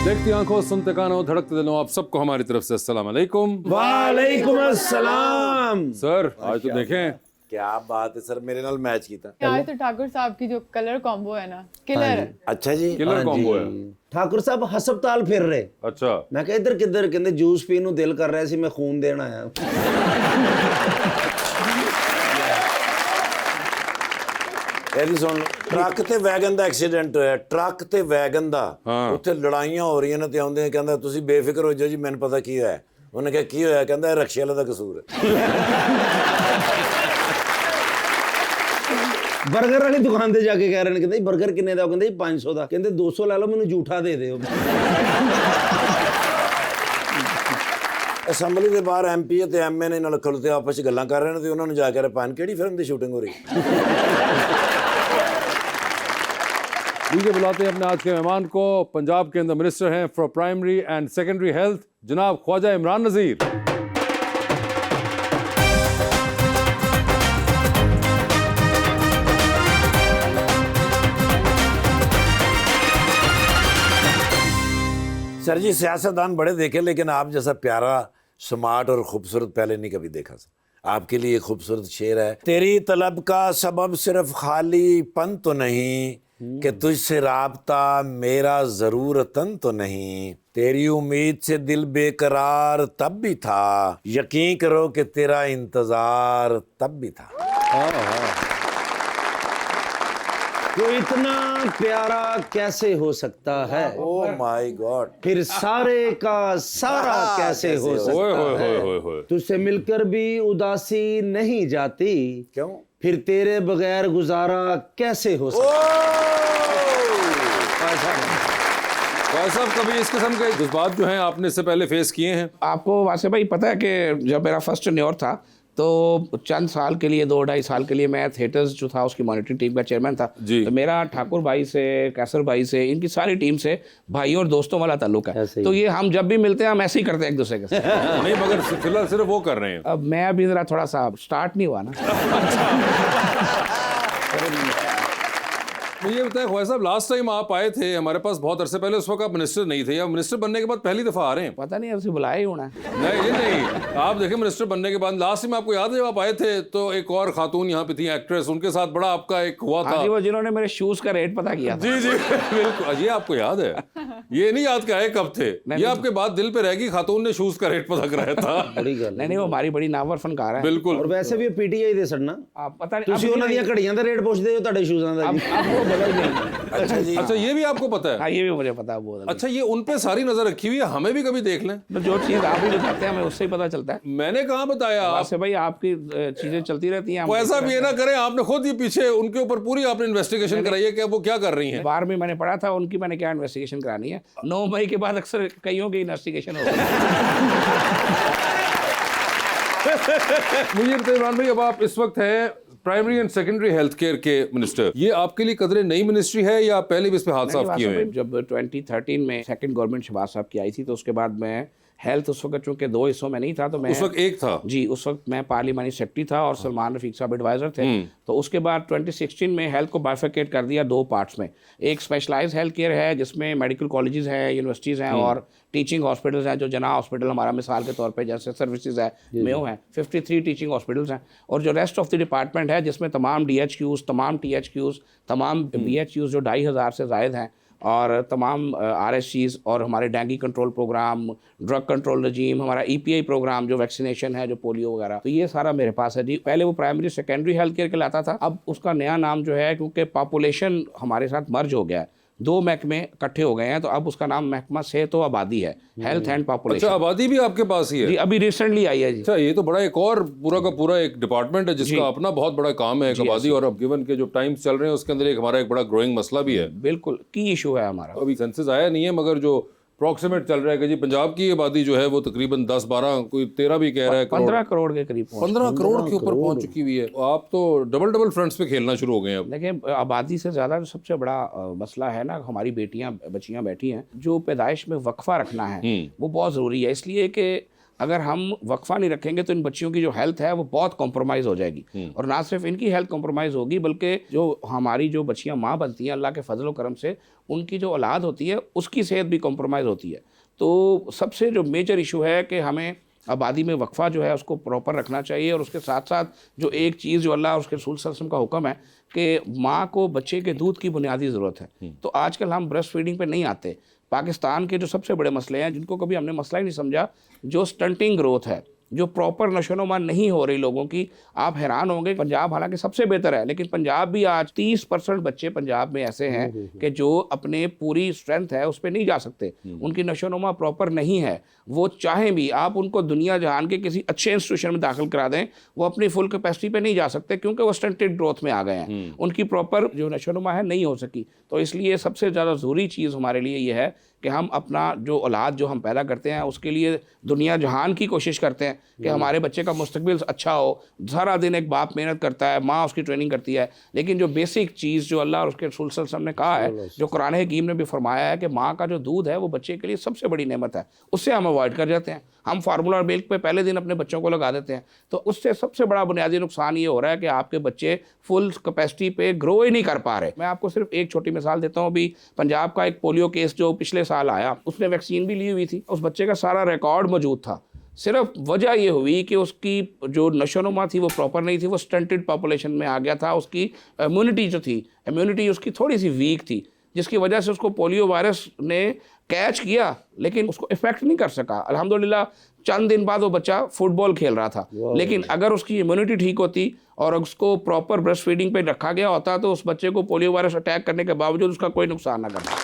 देखती आंखों, सुनते कानों, धड़कते दिलों, आप सबको हमारी तरफ से अस्सलाम वालेकुम। वालेकुम अस्सलाम। सर आज तो देखें, क्या बात है सर, मेरे नाल मैच कीता। आज तो ठाकुर साहब की जो कलर कॉम्बो है ना, किलर है। अच्छा जी, किलर कॉम्बो है। ठाकुर साहब ਹਸਪਤਾਲ ਫਿਰ ਰਹੇ। अच्छा ਮੈਂ ਕਿਹਾ ਇੱਧਰ ਕਿੱਧਰ, ਕਹਿੰਦੇ ਜੂਸ ਪੀਣ ਨੂੰ ਦਿਲ ਕਰ ਰਿਹਾ ਸੀ, ਮੈਂ ਖੂਨ ਦੇਣ ਆਇਆ। ਇਹਦੀ ਸੁਣ ਲਓ, ਟਰੱਕ ਤੇ ਵੈਗਨ ਦਾ ਐਕਸੀਡੈਂਟ ਹੋਇਆ, ਟਰੱਕ ਤੇ ਵੈਗਨ ਦਾ। ਉੱਥੇ ਲੜਾਈਆਂ ਹੋ ਰਹੀਆਂ ਨੇ ਤੇ ਆਉਂਦੇ ਕਹਿੰਦਾ ਤੁਸੀਂ ਬੇਫਿਕਰ ਹੋ ਜਾਓ ਜੀ, ਮੈਨੂੰ ਪਤਾ ਕੀ ਹੋਇਆ। ਉਹਨੇ ਕਿਹਾ ਕੀ ਹੋਇਆ? ਕਹਿੰਦਾ ਇਹ ਰਕਸ਼ੇ ਵਾਲੇ ਦਾ ਕਸੂਰ ਹੈ। ਬਰਗਰ ਵਾਲੀ ਦੁਕਾਨ ਤੇ ਜਾ ਕੇ ਕਹਿ ਰਹੇ ਨੇ, ਕਹਿੰਦੇ ਬਰਗਰ ਕਿੰਨੇ ਦਾ? ਉਹ ਕਹਿੰਦੇ 500 ਦਾ। ਕਹਿੰਦੇ 200 ਲੈ ਲਓ, ਮੈਨੂੰ ਝੂਠਾ ਦੇ ਦਿਓ। ਅਸੈਂਬਲੀ ਦੇ ਬਾਹਰ ਐਮਪੀ ਤੇ ਐਮਐਨਏ ਨਾਲ ਖਲੋਤੇ ਆਪਸ ਵਿੱਚ ਗੱਲਾਂ ਕਰ ਰਹੇ ਨੇ ਤੇ ਉਹਨਾਂ ਨੂੰ ਜਾ ਕੇ ਪਾਣ ਕਿਹੜੀ ਫਿਲਮ ਦੀ ਸ਼ੂਟਿੰਗ ਹੋ ਰਹੀ लीजिए बुलाते हैं अपने आज के मेहमान को। पंजाब के अंदर मिनिस्टर हैं for primary and secondary health, जनाब ख्वाजा इमरान नज़ीर। सर जी सियासतदान बड़े देखे, लेकिन आप जैसा प्यारा, स्मार्ट और खूबसूरत पहले नहीं कभी देखा सर। आपके लिए खूबसूरत शेर है, तेरी तलब का सबब सिर्फ खालीपन तो नहीं कि तुझसे राबता मेरा ज़रूरतन तो नहीं, तेरी उम्मीद से दिल बेकरार तब भी था, यकीन करो कि तेरा इंतज़ार तब भी था। कोई इतना प्यारा कैसे हो सकता है? Oh my God. फिर सारे का सारा कैसे हो ओए सकता होए होए है? होए होए। तुझसे मिलकर भी उदासी नहीं जाती, क्यों? फिर तेरे बगैर गुजारा कैसे हो सकता भाई साहब, कभी इस किस्म के जज्बात जो हैं आपने इससे पहले फेस किए हैं? आपको वासे भाई पता है कि जब मेरा फर्स्ट टेन्योर था तो चंद साल के लिए, 2-2.5 साल के लिए मैं थिएटर्स जो था उसकी मॉनिटरिंग टीम का चेयरमैन था। तो मेरा ठाकुर भाई से, कैसर भाई से, इनकी सारी टीम से भाई और दोस्तों वाला ताल्लुक है। तो ये हम जब भी मिलते हैं हम ऐसे ही करते हैं एक दूसरे के साथ। नहीं, मगर फिलहाल सिर्फ वो कर रहे हैं। अब मैं अभी ज़रा थोड़ा सा स्टार्ट नहीं हुआ ना। मुझे ये बताएं ख्वाजा साहब, लास्ट टाइम आप आए थे हमारे पास बहुत अरसे पहले, उस वक्त आप मिनिस्टर नहीं थे, या मिनिस्टर बनने के बाद पहली दफ़ा आ रहे हैं? पता नहीं अब से बुलाया ही होना है। नहीं ये नहीं, आप देखें मिनिस्टर बनने के बाद लास्ट टाइम आपको याद है जब आप आए थे तो एक और खातून यहाँ पे थी, एक्ट्रेस, उनके साथ बड़ा आपका एक हुआ था। हाँ जी, वो जिन्होंने मेरे शूज़ का रेट पता किया था। जी जी बिल्कुल, ये आपको याद है? ये नहीं याद क्या है कब थे ये आपके बाद दिल पे रहेगी, खातून ने शूज का रेट पता कराया था। बड़ी गल नहीं वो हमारी बड़ी नावर फनकार है। बिल्कुल। और वैसे भी पीटीआई ਦੇ ਸੜਨਾ, आप पता नहीं ਤੁਸੀਂ ਉਹਨਾਂ ਦੀਆਂ ਘੜੀਆਂ ਦਾ ਰੇਟ ਪੁੱਛਦੇ ਹੋ, ਤੁਹਾਡੇ ਸ਼ੂਜ਼ਾਂ ਦਾ ਜੀ। अब वो बदल गई। अच्छा जी। अच्छा ये भी आपको पता है? हाँ ये भी मुझे पता है वो बदल गई। अच्छा, ये उन पे सारी नजर रखी हुई है, हमें भी कभी देख लें। तो जो चीज़ आप ही बताते हैं हमें उससे ही पता चलता है। मैंने कहाँ बताया? वैसे भाई आपकी चीजें चलती रहती हैं। ऐसा भी ये ना करें, आपने खुद ही पीछे उनके ऊपर पूरी आपने इन्वेस्टिगेशन कराई है कि वो क्या कर रही हैं। बार में मैंने पढ़ा था उनकी, मैंने क्या इन्वेस्टिगेशन करानी है। 9 मई के बाद अक्सर कईयों की इन्वेस्टिगेशन होती है। मुझे बताइए इमरान भाई, अब आप इस वक्त है primary and secondary health care के मिनिस्टर, ये आपके लिए कदरे नई मिनिस्ट्री है या पहले भी इस पे हाथ साफ किए हुए हैं? जब 2013 में सेकंड गवर्नमेंट शहबाज साहब की आई थी तो उसके बाद मैं हेल्थ, उस वक्त चूंकि 2 हिस्सों में नहीं था तो मैं उस वक्त एक था जी, उस वक्त मैं पार्लियामानी सेक्रेटरी था और सलमान रफीक साहब एडवाइजर थे। तो उसके बाद 2016 में हेल्थ को बाइफरकेट कर दिया 2 पार्ट्स में। एक स्पेशलाइज्ड हेल्थ केयर है जिसमें मेडिकल कॉलेजेस हैं, यूनिवर्सिटीज़ हैं और टीचिंग हॉस्पिटल्स हैं। जो जना हॉस्पिटल हमारा मिसाल के तौर पे जैसे सर्विसेज है, मेयो है, 53 टीचिंग हॉस्पिटल्स हैं। और जो रेस्ट ऑफ द डिपार्टमेंट है जिसमें तमाम DHQs, तमाम THQs, तमाम BHQs जो 2500 से ज़ायद हैं, और तमाम RSCs और हमारे dengue control programme, drug control regime, हमारा EPI प्रोग्राम जो वैक्सीनेशन है, जो पोलियो वगैरह, तो ये सारा मेरे पास है जी। पहले वो प्राइमरी सेकेंडरी हेल्थ केयर कहलाता था, अब उसका नया नाम जो है, क्योंकि पॉपुलेशन हमारे साथ मर्ज हो गया है, 2 महकमे इकट्ठे हो गए हैं, तो अब उसका नाम महकमा सेहत व आबादी है, हेल्थ एंड पॉपुलेशन। अच्छा, आबादी भी आपके पास ही है? जी, अभी रिसेंटली आई है जी। अच्छा, ये तो बड़ा एक और पूरा का पूरा एक डिपार्टमेंट है जिसका अपना बहुत बड़ा काम है एक आबादी। और अब गिवन के जो टाइम्स चल रहे हैं उसके अंदर एक हमारा एक बड़ा ग्रोइंग मसला भी है। बिल्कुल की इशू है हमारा। अभी सेंसस आया नहीं है, मगर जो अप्रॉक्सीमेट चल रहा है कि जी पंजाब की आबादी जो है वो तकरीबन 10-12, कोई 13 भी कह रहा है, 15 करोड़ के करीब 15 करोड़ के ऊपर पहुंच चुकी हुई है। आप तो डबल फ्रंट्स पे खेलना शुरू हो गए हैं अब। देखिए, आबादी से ज़्यादा जो सबसे बड़ा मसला है ना, हमारी बेटियां बच्चियां बैठी हैं, जो पैदाइश में वक्फा रखना है वो बहुत ज़रूरी है। इसलिए कि अगर हम वक्फा नहीं रखेंगे तो इन बच्चियों की जो हेल्थ है वो बहुत कॉम्प्रोमाइज़ हो जाएगी। और ना सिर्फ इनकी हेल्थ कॉम्प्रोमाइज़ होगी बल्कि जो हमारी जो बच्चियां माँ बनती हैं अल्लाह के फजल व करम से, उनकी जो औलाद होती है उसकी सेहत भी कॉम्प्रोमाइज़ होती है। तो सबसे जो मेजर इशू है कि हमें आबादी में वक्फा जो है उसको प्रॉपर रखना चाहिए। और उसके साथ साथ जो एक चीज़ जो अल्लाह और उसके रसूल सल्लल्लाहु अलैहि वसल्लम का हुक्म है कि माँ को बच्चे के दूध की बुनियादी ज़रूरत है। तो आजकल हम ब्रेस्ट फीडिंग पे नहीं आते। पाकिस्तान के जो सबसे बड़े मसले हैं जिनको कभी हमने मसला ही नहीं समझा, जो स्टंटिंग ग्रोथ है, जो प्रॉपर नशोनुमा नहीं हो रही लोगों की, आप हैरान होंगे। पंजाब हालांकि सबसे बेहतर है, लेकिन पंजाब भी आज 30% बच्चे पंजाब में ऐसे हैं कि जो अपने पूरी स्ट्रेंथ है उस पर नहीं जा सकते, उनकी नशोनुमा प्रॉपर नहीं है। वो चाहें भी आप उनको दुनिया जहान के किसी अच्छे इंस्टीट्यूशन में दाखिल करा दें, वो अपनी फुल कैपेसिटी पे नहीं जा सकते क्योंकि वो स्टंटेड ग्रोथ में आ गए हैं, उनकी प्रॉपर जो नशोनुमा है नहीं हो सकी। तो इसलिए सबसे ज़्यादा ज़रूरी चीज़ हमारे लिए ये है कि हम अपना जो औलाद जो हम पैदा करते हैं उसके लिए दुनिया जहान की कोशिश करते हैं कि हमारे बच्चे का मुस्तकबिल अच्छा हो। सारा दिन एक बाप मेहनत करता है, माँ उसकी ट्रेनिंग करती है, लेकिन जो बेसिक चीज़ जो अल्लाह और उसके रसूल सल्लल्लाहु अलैहि वसल्लम ने कहा है, जो कुरान हकीम ने भी फरमाया है कि माँ का जो दूध है वो बच्चे के लिए सबसे बड़ी नेमत है, उससे हम अवॉइड कर जाते हैं। हम फार्मूला मिल्क पे पहले दिन अपने बच्चों को लगा देते हैं, तो उससे सबसे बड़ा बुनियादी नुकसान ये हो रहा है कि आपके बच्चे फुल कैपेसिटी पे ग्रो ही नहीं कर पा रहे। मैं आपको सिर्फ एक छोटी मिसाल देता हूँ। अभी पंजाब का एक पोलियो केस जो पिछले साल आया, उसने वैक्सीन भी ली हुई थी, उस बच्चे का सारा रिकॉर्ड मौजूद था। सिर्फ वजह ये हुई कि उसकी जो नशोनुमा थी वो प्रॉपर नहीं थी, वो स्टंटेड पॉपुलेशन में आ गया था। उसकी इम्यूनिटी जो थी, इम्यूनिटी उसकी थोड़ी सी वीक थी, जिसकी वजह से उसको पोलियो वायरस ने कैच किया लेकिन उसको इफेक्ट नहीं कर सका। अल्हम्दुलिल्लाह चंद दिन बाद वो बच्चा फुटबॉल खेल रहा था, लेकिन अगर उसकी इम्यूनिटी ठीक होती और उसको प्रॉपर ब्रेस्ट फीडिंग पे रखा गया होता तो उस बच्चे को पोलियो वायरस अटैक करने के बावजूद उसका कोई नुकसान ना करता।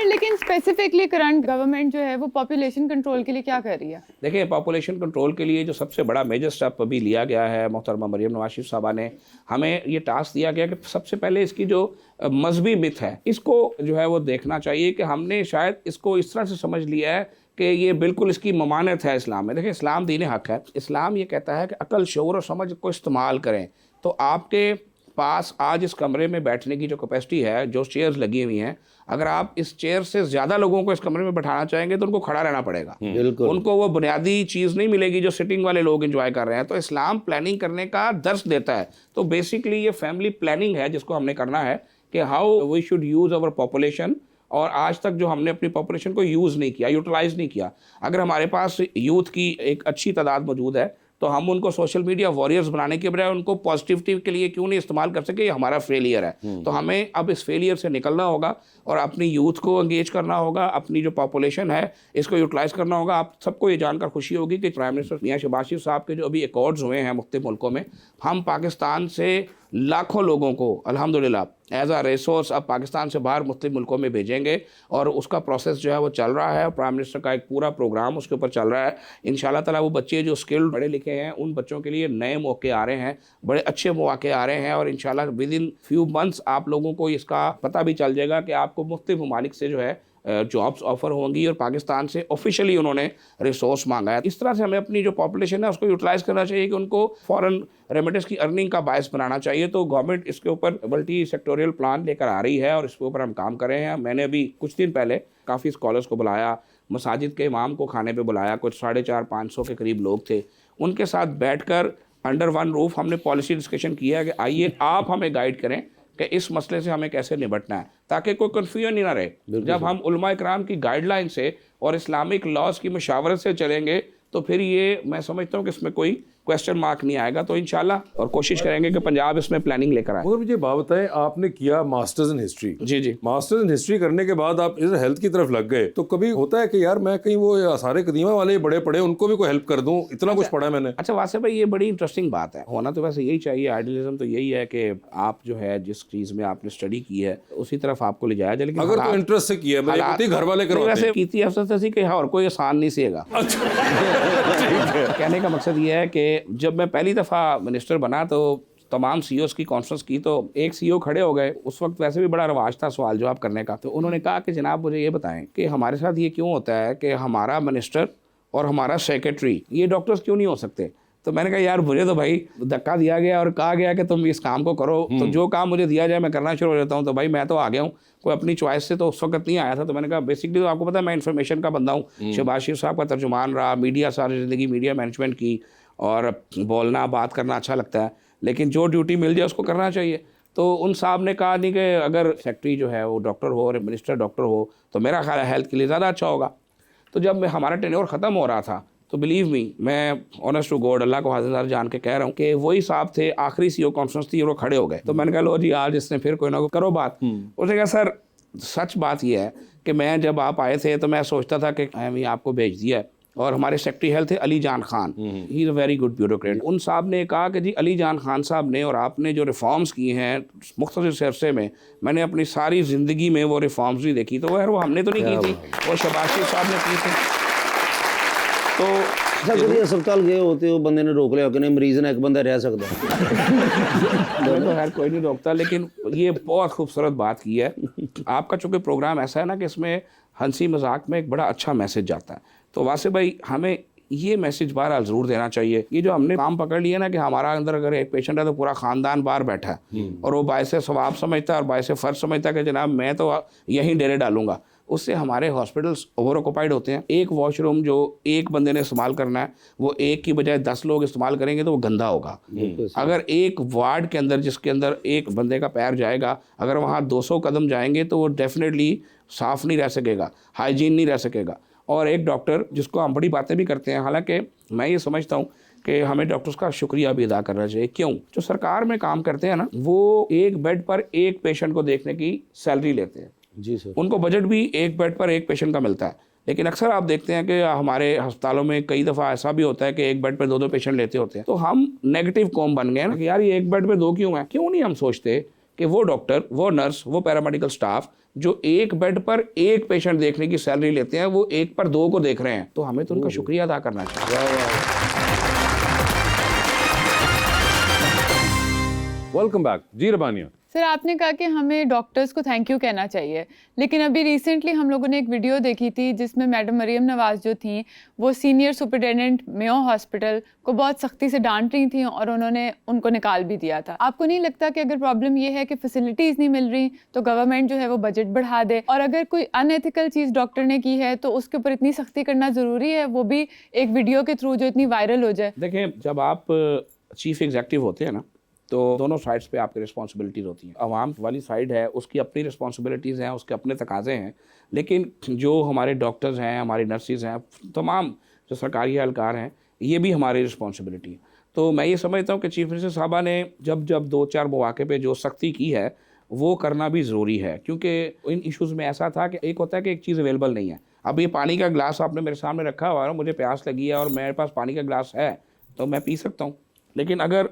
लेकिन स्पेसिफिकली करंट गवर्नमेंट जो है वो पॉपुलेशन कंट्रोल के लिए क्या कर रही है? देखिए, पॉपुलेशन कंट्रोल के लिए जो सबसे बड़ा मेजर स्टेप अभी लिया गया है, मोहतरमा मरियम नवाज शरीफ साहबा ने हमें ये टास्क दिया गया कि सबसे पहले इसकी जो मजहबी मिथ है इसको जो है वो देखना चाहिए कि हमने शायद इसको इस तरह से समझ लिया है कि ये बिल्कुल इसकी ममानत है इस्लाम में। देखिए, इस्लाम दीन हक है। इस्लाम ये कहता है कि अकल, शऊर और समझ को इस्तेमाल करें। तो आपके पास आज इस कमरे में बैठने की जो कैपेसिटी है, जो चेयर्स लगी हुई हैं, अगर आप इस चेयर से ज़्यादा लोगों को इस कमरे में बैठाना चाहेंगे तो उनको खड़ा रहना पड़ेगा। उनको वो बुनियादी चीज़ नहीं मिलेगी जो सिटिंग वाले लोग एंजॉय कर रहे हैं। तो इस्लाम प्लानिंग करने का दर्स देता है। तो बेसिकली ये फैमिली प्लानिंग है जिसको हमने करना है कि how we should use our population. और आज तक जो हमने अपनी पॉपुलेशन को यूज़ नहीं किया, यूटिलाइज़ नहीं किया। अगर हमारे पास यूथ की एक अच्छी तादाद मौजूद है तो हम उनको सोशल मीडिया वॉरियर्स बनाने के बजाय उनको पॉजिटिविटी के लिए क्यों नहीं इस्तेमाल कर सके? ये हमारा फेलियर है। तो हमें अब इस फेलियर से निकलना होगा और अपनी यूथ को एंगेज करना होगा, अपनी जो पॉपुलेशन है इसको यूटिलाइज़ करना होगा। आप सबको ये जानकर खुशी होगी कि प्राइम मिनिस्टर मियां शहबाज शरीफ साहब के जो अभी एकॉर्ड्स हुए हैं मुख्तलिफ मुल्कों में, हम पाकिस्तान से लाखों लोगों को अल्हम्दुलिल्लाह एज आ रिसोर्स अब पाकिस्तान से बाहर मुख्तलिफ मुल्कों में भेजेंगे और उसका प्रोसेस जो है वो चल रहा है। प्राइम मिनिस्टर का एक पूरा प्रोग्राम उसके ऊपर चल रहा है। इंशाल्लाह ताला वो बच्चे जो स्किल्ड पढ़े लिखे हैं उन बच्चों के लिए नए मौके आ रहे हैं, बड़े अच्छे मौके आ रहे हैं और इंशाल्लाह विद इन फ्यू मंथ्स आप लोगों को इसका पता भी चल जाएगा कि आपको मुख्तलिफ ममालिक से जो है जॉब्स ऑफर होंगी और पाकिस्तान से ऑफिशियली उन्होंने रिसोर्स मांगा है। इस तरह से हमें अपनी जो पॉपुलेशन है उसको यूटिलाइज़ करना चाहिए कि उनको फॉरेन रेमिटेंस की अर्निंग का बायस बनाना चाहिए। तो गवर्नमेंट इसके ऊपर मल्टी सेक्टोरियल प्लान लेकर आ रही है और इसके ऊपर हम काम कर रहे हैं। मैंने अभी कुछ दिन पहले काफ़ी स्कॉलर्स को बुलाया, मसाजिद के इमाम को खाने पर बुलाया, कुछ 450-500 के करीब लोग थे। उनके साथ बैठकर अंडर वन रूफ हमने पॉलिसी डिस्कशन किया कि आइए आप हमें गाइड करें कि इस मसले से हमें कैसे निपटना है ताकि कोई कन्फ्यूजन ही ना रहे। जब हम उलमा इकराम की गाइडलाइन से और इस्लामिक लॉज की मशावरत से चलेंगे तो फिर ये मैं समझता हूँ कि इसमें कोई क्वेश्चन मार्क नहीं आएगा। तो इंशाल्लाह और कोशिश करेंगे कि पंजाब इसमें प्लानिंग लेकर आए। मगर मुझे बात बताएं, आपने किया मास्टर्स इन हिस्ट्री। जी जी। मास्टर्स इन हिस्ट्री करने के बाद आप इधर हेल्थ की तरफ लग गए, तो कभी होता है कि यार मैं कहीं वो आसारे कदीमा वाले बड़े पढ़े उनको भी कोई हेल्प कर दूं, इतना कुछ पढ़ा मैंने। अच्छा वासिफ भाई, ये बड़ी इंटरेस्टिंग बात है। होना तो वैसे यही चाहिए, आइडियलिज्म तो यही है कि आप जो है जिस चीज़ में आपने स्टडी की है उसी तरफ आपको ले जाया जाए। लेकिन अगर तो इंटरेस्ट से किया मेरे घर वाले करवाते वैसे कीती अफसर से कि और कोई आसान नहीं सीएगा। कहने का मकसद ये है कि जब मैं पहली दफ़ा मिनिस्टर बना तो तमाम सीईओस की कॉन्फ्रेंस की तो एक सीईओ खड़े हो गए। उस वक्त वैसे भी बड़ा रवाज था सवाल जवाब करने का। तो उन्होंने कहा कि जनाब मुझे ये बताएं कि हमारे साथ ये क्यों होता है कि हमारा मिनिस्टर और हमारा सेक्रेटरी ये डॉक्टर्स क्यों नहीं हो सकते? तो मैंने कहा यार मुझे तो भाई धक्का दिया गया और कहा गया कि तुम इस काम को करो, तो जो काम मुझे दिया जाए मैं करना शुरू हो जाता हूँ। तो भाई मैं तो आ गया हूँ, कोई अपनी चॉइस से तो उस वक्त नहीं आया था। तो मैंने कहा बेसिकली तो आपको पता है मैं इन्फॉर्मेशन का बंदा हूँ, शहबाज शरीफ साहब का तर्जुमान रहा, मीडिया सारी ज़िंदगी मीडिया मैनेजमेंट की, और बोलना बात करना अच्छा लगता है, लेकिन जो ड्यूटी मिल जाए उसको करना चाहिए। तो उन साहब ने कहा नहीं कि अगर सेक्रेटरी जो है वो डॉक्टर हो और मिनिस्टर डॉक्टर हो तो मेरा ख्याल है हेल्थ के लिए ज़्यादा अच्छा होगा। तो जब हमारा टेन्योर ख़त्म हो रहा था तो बिलीव मी, मैं ऑनेस्ट टू गॉड अल्लाह को हाज़िर जान के कह रहा हूँ कि वही साहब थे, आखिरी सीईओ कॉन्फ्रेंस थी और वो खड़े हो गए। तो मैंने कहा लो जी आज इसने फिर कोई ना कोई करो बात। उसने कहा सर सच बात यह है कि मैं जब आप आए थे तो मैं सोचता था कि मैं आपको भेज दिया है, और हमारे सेक्रेटरी हेल्थ थे अली जान Khan, he is a very good bureaucrat. उन साहब ने कहा कि जी अली जान खान साहब ने और आपने जो रिफॉर्म्स किए हैं मुख्तसर से अरसे में, मैंने अपनी सारी ज़िंदगी में वो रिफॉर्म्स भी देखी। तो वो हमने तो नहीं की थी, वो शहबाज शरीफ साहब ने की थी। तो कभी अस्पताल गए होते हो, बंदे ने रोक लिया कि नहीं मरीज ने एक बंदा रह सकता मैं तो खैर कोई नहीं रोकता, लेकिन ये बहुत खूबसूरत बात की है आपका, चूँकि प्रोग्राम ऐसा है ना कि इसमें हंसी मजाक में एक बड़ा अच्छा मैसेज जाता है। तो वासे भाई हमें ये मैसेज बहरहाल ज़रूर देना चाहिए। ये जो हमने काम पकड़ लिया ना कि हमारा अंदर अगर एक पेशेंट है तो पूरा ख़ानदान बाहर बैठा है और वो बायसे सवाब समझता है और बायसे फ़र्ज समझता है कि जनाब मैं तो यहीं डेरे डालूंगा, उससे हमारे हॉस्पिटल्स ओवर ऑक्यूपाइड होते हैं। एक वॉशरूम जो एक बंदे ने इस्तेमाल करना है वो एक की बजाय 10 लोग इस्तेमाल करेंगे तो वो गंदा होगा। अगर एक वार्ड के अंदर जिसके अंदर एक बंदे का पैर जाएगा, अगर वहाँ 200 कदम जाएंगे तो वो डेफिनेटली साफ़ नहीं रह सकेगा, हाइजीन नहीं रह सकेगा। और एक डॉक्टर जिसको हम बड़ी बातें भी करते हैं, हालांकि मैं ये समझता हूँ कि हमें डॉक्टर्स का शुक्रिया भी अदा करना चाहिए। क्यों? जो सरकार में काम करते हैं ना वो एक बेड पर एक पेशेंट को देखने की सैलरी लेते हैं जी सर। उनको बजट भी एक बेड पर एक पेशेंट का मिलता है, लेकिन अक्सर आप देखते हैं कि हमारे अस्पतालों में कई दफ़ा ऐसा भी होता है कि एक बेड पर 2-2 पेशेंट लेते होते हैं। तो हम नेगेटिव कॉम बन गए ना कि यार ये एक बेड पर 2 क्यों है। क्यों नहीं हम सोचते कि वो डॉक्टर, वो नर्स, वो पैरामेडिकल स्टाफ जो एक बेड पर एक पेशेंट देखने की सैलरी लेते हैं वो एक पर 2 को देख रहे हैं, तो हमें तो उनका शुक्रिया अदा करना चाहिए। वेलकम बैक जी रबानिया। सर आपने कहा कि हमें डॉक्टर्स को थैंक यू कहना चाहिए, लेकिन अभी रिसेंटली हम लोगों ने एक वीडियो देखी थी जिसमें मैडम मरियम नवाज जो थी वो सीनियर सुपरिटेंडेंट मेयो हॉस्पिटल को बहुत सख्ती से डांट रही थी और उन्होंने उनको निकाल भी दिया था। आपको नहीं लगता कि अगर प्रॉब्लम ये है कि फैसिलिटीज़ नहीं मिल रही तो गवर्नमेंट जो है वो बजट बढ़ा दे, और अगर कोई अनएथिकल चीज़ डॉक्टर ने की है तो उसके ऊपर इतनी सख्ती करना ज़रूरी है, वो भी एक वीडियो के थ्रू जो इतनी वायरल हो जाए? देखें, जब आप चीफ एग्जेक्टिव होते हैं ना तो दोनों साइड्स पे आपकी रिस्पॉन्सिबिलिटीज़ होती हैं। अवाम वाली साइड है उसकी अपनी रिस्पॉन्सिबिलिटीज़ हैं, उसके अपने तकाजे हैं, लेकिन जो हमारे डॉक्टर्स हैं, हमारी नर्सिस हैं, तमाम जो सरकारी एहलकार हैं, ये भी हमारी रिस्पॉन्सिबिलिटी है। तो मैं ये समझता हूँ कि चीफ मिनिस्टर साहबा ने जब 2-4 मौके पे जो सख्ती की है वो करना भी ज़रूरी है, क्योंकि इन इशूज़ में ऐसा था कि एक होता है कि एक चीज़ अवेलेबल नहीं है। अब ये पानी का गिलास आपने मेरे सामने रखा हुआ है, मुझे प्यास लगी है और मेरे पास पानी का गिलास है तो मैं पी सकता हूँ, लेकिन अगर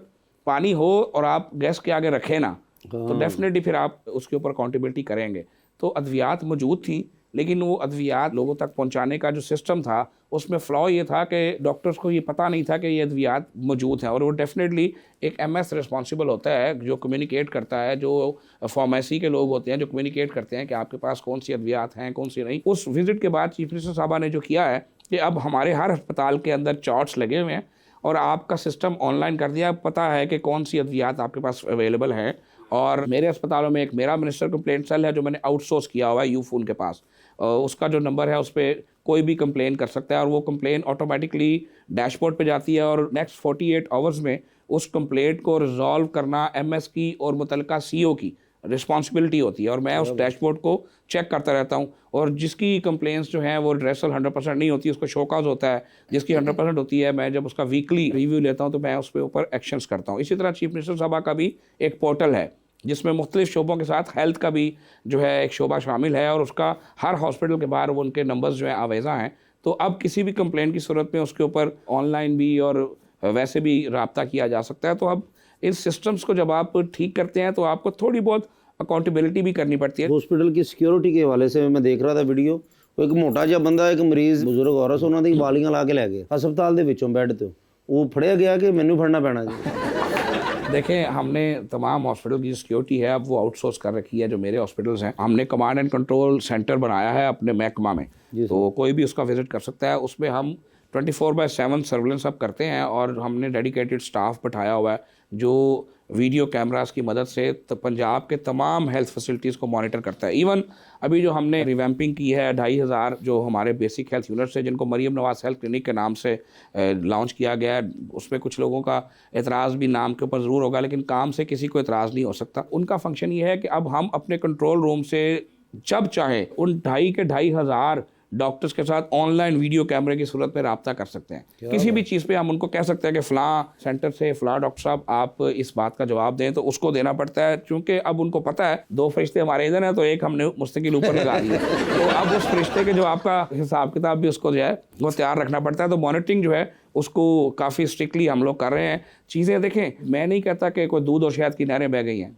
पानी हो और आप गैस के आगे रखें ना तो डेफिनेटली फिर आप उसके ऊपर अकाउंटेबिलिटी करेंगे। तो अद्वियात मौजूद थी, लेकिन वो अद्वियात लोगों तक पहुंचाने का जो सिस्टम था उसमें फ्लॉ ये था कि डॉक्टर्स को ये पता नहीं था कि ये अद्वियात मौजूद हैं, और वो डेफिनेटली एक एमएस रिस्पॉन्सिबल होता है जो कम्युनिकेट करता है, जो फार्मेसी के लोग होते हैं जो कम्युनिकेट करते हैं कि आपके पास कौन सी अद्वियात हैं कौन सी नहीं। उस विज़िट के बाद चीफ मिनिस्टर साहबा ने जो किया है कि अब हमारे हर अस्पताल के अंदर चार्ट्स लगे हुए हैं और आपका सिस्टम ऑनलाइन कर दिया, पता है कि कौन सी अद्वियात आपके पास अवेलेबल है। और मेरे अस्पतालों में एक मेरा मिनिस्टर कंप्लेंट सेल है जो मैंने आउटसोर्स किया हुआ है यूफोन के पास, उसका जो नंबर है उस पर कोई भी कंप्लेन कर सकता है और वो कंप्लेन ऑटोमेटिकली डैशबोर्ड पे जाती है और नेक्स्ट 48 आवर्स में उस कंप्लेंट को रिजॉल्व करना एमएस की और मुतलका सीईओ की रिस्पॉन्सिबिलिटी होती है, और मैं उस डैशबोर्ड को चेक करता रहता हूँ। और जिसकी कंप्लेंट्स जो हैं वो एड्रेसल 100% नहीं होती, उसको शोकाज होता है। जिसकी 100% होती है, मैं जब उसका वीकली रिव्यू लेता हूँ तो मैं उस पर ऊपर एक्शंस करता हूँ। इसी तरह चीफ मिनिस्टर साहबा का भी एक पोर्टल है जिसमें मुख्तलिफ शोबों के साथ हेल्थ का भी जो है एक शोबा शामिल है, और उसका हर हॉस्पिटल के बाहर वो उनके नंबर्स जो हैं आवेज़ा हैं। तो अब किसी भी कंप्लेंट की सूरत में उसके ऊपर ऑनलाइन भी और वैसे भी रब्ता किया जा सकता है। तो अब इन सिस्टम्स को जब आप ठीक करते हैं तो आपको थोड़ी बहुत अकाउंटेबिलिटी भी करनी पड़ती है। हॉस्पिटल की सिक्योरिटी के हवाले से मैं देख रहा था वीडियो, वो एक मोटा जिहा बंदा एक मरीज बुजुर्ग औरत उन्होंने दी वालियां ला के लै गए हस्पताल ਦੇ ਵਿੱਚੋਂ ਬੈੱਡ ਤੇ, वो फड़िया गया कि मैनू फड़ना पैना जी। देखें, हमने तमाम हॉस्पिटल की सिक्योरिटी है अब वो आउटसोर्स कर रखी है। जो मेरे हॉस्पिटल्स हैं हमने कमांड एंड कंट्रोल सेंटर बनाया है अपने महकमा में, तो कोई भी उसका विजिट कर सकता है। उसमें हम 24/7 सर्वेलेंस अब करते हैं और हमने डेडिकेटेड स्टाफ बैठाया हुआ है जो वीडियो कैमरास की मदद से पंजाब के तमाम हेल्थ फैसिलिटीज़ को मॉनिटर करता है। इवन अभी जो हमने रिवैम्पिंग की है 2500 जो हमारे बेसिक हेल्थ यूनिट्स है जिनको मरियम नवाज हेल्थ क्लिनिक के नाम से लॉन्च किया गया है, उसमें कुछ लोगों का एतराज़ भी नाम के ऊपर ज़रूर होगा लेकिन काम से किसी को एतराज़ नहीं हो सकता। उनका फंक्शन ये है कि अब हम अपने कंट्रोल रूम से जब चाहें उन 2500 डॉक्टर्स के साथ ऑनलाइन वीडियो कैमरे की सूरत में रब्ता कर सकते हैं। किसी भी चीज़ पे हम उनको कह सकते हैं कि फ़लाँ सेंटर से फ़लाँ डॉक्टर साहब आप इस बात का जवाब दें, तो उसको देना पड़ता है क्योंकि अब उनको पता है 2 फरिश्ते हमारे इधर हैं तो एक हमने मुस्तकिल ऊपर लगा दिया तो अब उस फरिश्ते के जवाब का हिसाब किताब भी उसको जो है वो तैयार रखना पड़ता है। तो मॉनिटरिंग जो है उसको काफ़ी स्ट्रिक्टली हम लोग कर रहे हैं। चीज़ें देखें, मैं नहीं कहता कि कोई दूध और शहद की नहरें बह गई हैं,